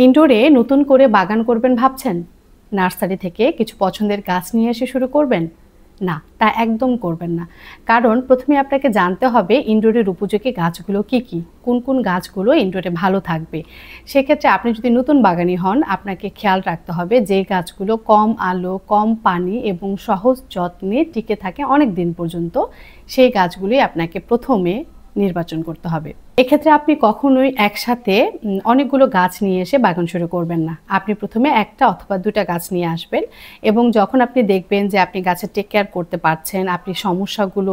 ইনডোরে নতুন করে বাগান করবেন ভাবছেন? নার্সারি থেকে কিছু পছন্দের গাছ নিয়ে এসে শুরু করবেন? না, তা একদম করবেন না। কারণ প্রথমে আপনাকে জানতে হবে ইনডোরের উপযোগী গাছগুলো কি কি, কোন কোন গাছগুলো ইনডোরে ভালো থাকবে। সেক্ষেত্রে আপনি যদি নতুন বাগানি হন, আপনাকে খেয়াল রাখতে হবে যে গাছগুলো কম আলো, কম পানি এবং সহজ যত্নে টিকে থাকে অনেক দিন পর্যন্ত, সেই গাছগুলোই আপনাকে প্রথমে নির্বাচন করতে হবে। এক্ষেত্রে আপনি কখনোই একসাথে অনেকগুলো গাছ নিয়ে এসে বাগান শুরু করবেন না। আপনি প্রথমে একটা অথবা দুটা গাছ নিয়ে আসবেন এবং যখন আপনি দেখবেন যে আপনি গাছের টেক কেয়ার করতে পারছেন, আপনি সমস্যাগুলো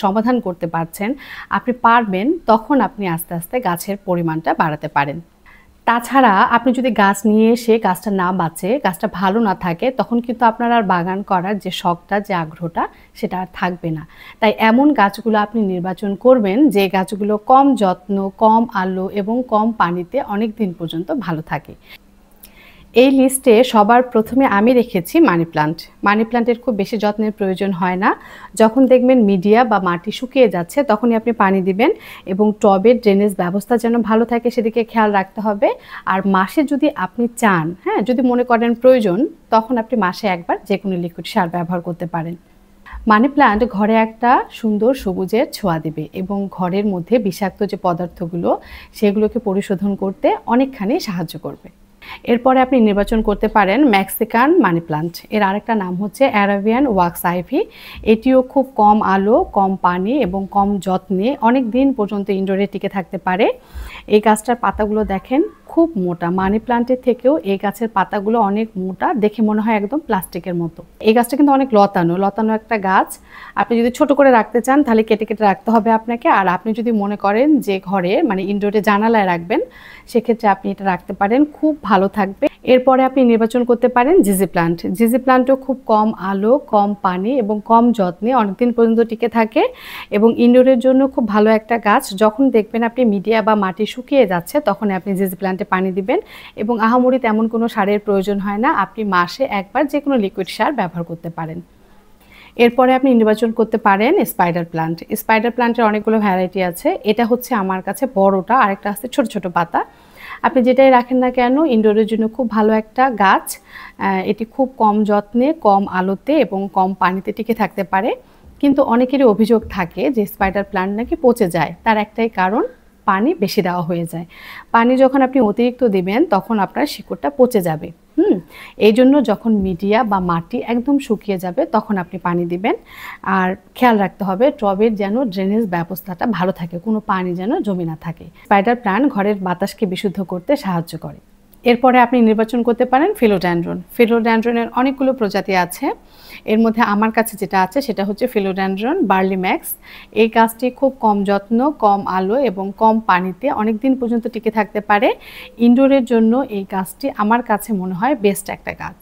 সমাধান করতে পারছেন, আপনি পারবেন, তখন আপনি আস্তে আস্তে গাছের পরিমাণটা বাড়াতে পারেন। তাছাড়া আপনি যদি গাছ নিয়ে এসে গাছটা না বাঁচে, গাছটা ভালো না থাকে, তখন কিন্তু আপনার আর বাগান করার যে শখটা, যে আগ্রহটা, সেটা আর থাকবে না। তাই এমন গাছগুলো আপনি নির্বাচন করবেন যে গাছগুলো কম যত্ন, কম আলো এবং কম পানিতে অনেক দিন পর্যন্ত ভালো থাকে। এই লিস্টে সবার প্রথমে আমি রেখেছি মানি প্লান্ট। মানি প্লান্টের খুব বেশি যত্নের প্রয়োজন হয় না। যখন দেখবেন মিডিয়া বা মাটি শুকিয়ে যাচ্ছে, তখনই আপনি পানি দিবেন এবং টবের ড্রেনেজ ব্যবস্থা যেন ভালো থাকে সেদিকে খেয়াল রাখতে হবে। আর মাসে যদি আপনি চান, যদি মনে করেন প্রয়োজন, তখন আপনি মাসে একবার যে কোনো লিকুইড সার ব্যবহার করতে পারেন। মানি প্লান্ট ঘরে একটা সুন্দর সবুজের ছোঁয়া দেবে এবং ঘরের মধ্যে বিষাক্ত যে পদার্থগুলো, সেগুলোকে পরিশোধন করতে অনেকখানি সাহায্য করবে। এরপরে আপনি নির্বাচন করতে পারেন মেক্সিকান মানি প্লান্ট। এর আরেকটা নাম হচ্ছে অ্যারাবিয়ান ওয়াক্স আইভি। এটিও খুব কম আলো, কম পানি এবং কম যত্নে অনেক দিন পর্যন্ত ইনডোরে টিকে থাকতে পারে। এই গাছটার পাতাগুলো দেখেন খুব মোটা। মানি প্লান্টের থেকেও এই গাছের পাতাগুলো অনেক মোটা, দেখে মনে হয় একদম প্লাস্টিকের মতো। এই গাছটা কিন্তু অনেক লতানো লতানো একটা গাছ। আপনি যদি ছোট করে রাখতে চান তাহলে কেটে কেটে রাখতে হবে আপনাকে। আর আপনি যদি মনে করেন যে ঘরে ইনডোরে জানালায় রাখবেন, সেক্ষেত্রে আপনি এটা রাখতে পারেন, খুব ভালো থাকবে। এরপরে আপনি নির্বাচন করতে পারেন জিজি প্লান্ট। জিজি প্লান্টও খুব কম আলো, কম পানি এবং কম যত্নে অনেকদিন পর্যন্ত টিকে থাকে এবং ইনডোরের জন্য খুব ভালো একটা গাছ। যখন দেখবেন আপনি মিডিয়া বা মাটি শুকিয়ে যাচ্ছে, তখন আপনি জিজি প্লান্টে পানি দিবেন এবং আহামরি তেমন কোনো সারের প্রয়োজন হয় না। আপনি মাসে একবার যে কোনো লিকুইড সার ব্যবহার করতে পারেন। এরপরে আপনি নির্বাচন করতে পারেন স্পাইডার প্লান্ট। স্পাইডার প্লান্টের অনেকগুলো ভ্যারাইটি আছে। এটা হচ্ছে আমার কাছে বড়টা, আরেকটা আছে ছোট ছোট পাতা। আপনি যেটাই রাখেন না কেন, ইনডোরের জন্য খুব ভালো একটা গাছ। এটি খুব কম যত্নে, কম আলোতে এবং কম পানিতে টিকে থাকতে পারে। কিন্তু অনেকেরই অভিযোগ থাকে যে স্পাইডার প্লান্ট নাকি পচে যায়। তার একটাই কারণ, পানি বেশি দেওয়া হয়ে যায়। পানি যখন আপনি অতিরিক্ত দিবেন, তখন আপনার শিকড়টা পচে যাবে। এই জন্য যখন মিডিয়া বা মাটি একদম শুকিয়ে যাবে, তখন আপনি পানি দিবেন। আর খেয়াল রাখতে হবে টবের যেন ড্রেনেজ ব্যবস্থাটা ভালো থাকে, কোনো পানি যেন জমে না থাকে। স্পাইডার প্ল্যান্ট ঘরের বাতাসকে বিশুদ্ধ করতে সাহায্য করে। এরপরে আপনি নির্বাচন করতে পারেন ফিলোডেনড্রন। ফিলোডেনড্রনের অনেকগুলো প্রজাতি আছে। এর মধ্যে আমার কাছে যেটা আছে সেটা হচ্ছে ফিলোডেনড্রন বার্লি ম্যাক্স। এই গাছটি খুব কম যত্ন, কম আলো এবং কম পানিতে অনেক দিন পর্যন্ত টিকে থাকতে পারে। ইনডোরের জন্য এই গাছটি আমার কাছে মনে হয় বেস্ট একটা গাছ।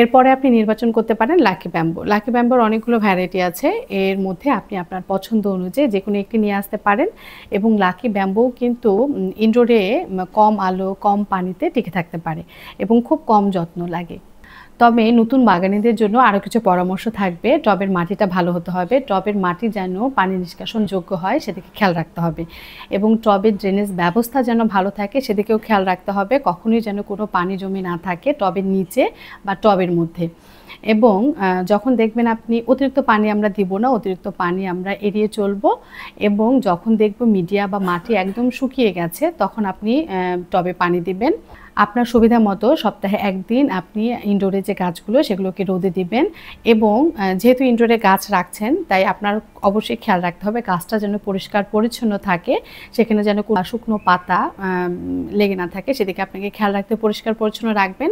এরপরে আপনি নির্বাচন করতে পারেন লাকি ব্যাম্বো। লাকি ব্যাম্বোর অনেকগুলো ভ্যারাইটি আছে। এর মধ্যে আপনি আপনার পছন্দ অনুযায়ী যে কোনো একটি নিয়ে আসতে পারেন এবং লাকি ব্যাম্বো কিন্তু ইনডোরে কম আলো, কম পানিতে টিকে থাকতে পারে এবং খুব কম যত্ন লাগে। তবে নতুন বাগানীদের জন্য আরও কিছু পরামর্শ থাকবে। টবের মাটিটা ভালো হতে হবে। টবের মাটি যেন পানি নিষ্কাশন যোগ্য হয় সেদিকে খেয়াল রাখতে হবে এবং টবের ড্রেনেজ ব্যবস্থা যেন ভালো থাকে সেদিকেও খেয়াল রাখতে হবে। কখনোই যেন কোনো পানি জমে না থাকে টবের নিচে বা টবের মধ্যে। এবং যখন দেখবেন আপনি অতিরিক্ত পানি আমরা দিব না, অতিরিক্ত পানি আমরা এড়িয়ে চলবো। এবং যখন দেখব মিডিয়া বা মাটি একদম শুকিয়ে গেছে, তখন আপনি টবে পানি দিবেন। আপনার সুবিধা মতো সপ্তাহে একদিন আপনি ইনডোরে যে গাছগুলো সেগুলোকে রোদে দিবেন এবং যেহেতু ইনডোরে গাছ রাখছেন, তাই আপনার অবশ্যই খেয়াল রাখতে হবে গাছটা যেন পরিষ্কার পরিচ্ছন্ন থাকে, সেখানে যেন শুকনো পাতা লেগে না থাকে, সেদিকে আপনাকে খেয়াল রাখতে পরিষ্কার পরিচ্ছন্ন রাখবেন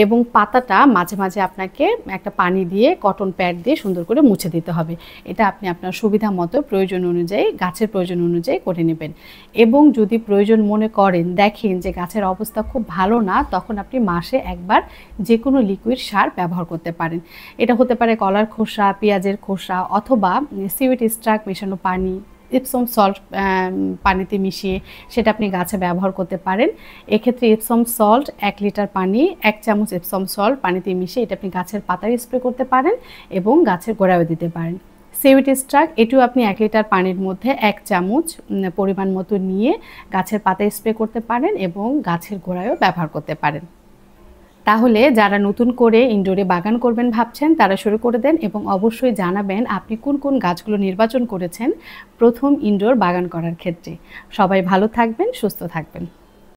এবং পাতাটা মাঝে মাঝে আপনাকে একটা পানি দিয়ে কটন প্যাড দিয়ে সুন্দর করে মুছে দিতে হবে। এটা আপনি আপনার সুবিধা মতো প্রয়োজন অনুযায়ী, গাছের প্রয়োজন অনুযায়ী করে নেবেন। এবং যদি প্রয়োজন মনে করেন, দেখেন যে গাছের অবস্থা খুব ভালো না, তখন আপনি মাসে একবার যে কোনো লিকুইড সার ব্যবহার করতে পারেন। এটা হতে পারে কলার খোসা, পেঁয়াজের খোসা অথবা সিউইড এক্সট্রাক্ট মেশানো পানি, ইপসম সল্ট পানিতে মিশিয়ে সেটা আপনি গাছে ব্যবহার করতে পারেন। এক্ষেত্রে ইপসম সল্ট 1 লিটার পানি, 1 চামচ ইপসম সল্ট পানিতে মিশিয়ে এটা আপনি গাছের পাতায় স্প্রে করতে পারেন এবং গাছের গোড়ায় দিতে পারেন। সিউইড এক্সট্রাক্ট এটিও আপনি 1 লিটার পানির মধ্যে 1 চামচ পরিমাণ মতো নিয়ে গাছের পাতায় স্প্রে করতে পারেন এবং গাছের গোড়ায়ও ব্যবহার করতে পারেন। তাহলে যারা নতুন করে ইনডোরে বাগান করবেন ভাবছেন তারা শুরু করে দেন এবং অবশ্যই জানাবেন আপনি কোন কোন গাছগুলো নির্বাচন করেছেন প্রথম ইনডোর বাগান করার ক্ষেত্রে। সবাই ভালো থাকবেন, সুস্থ থাকবেন।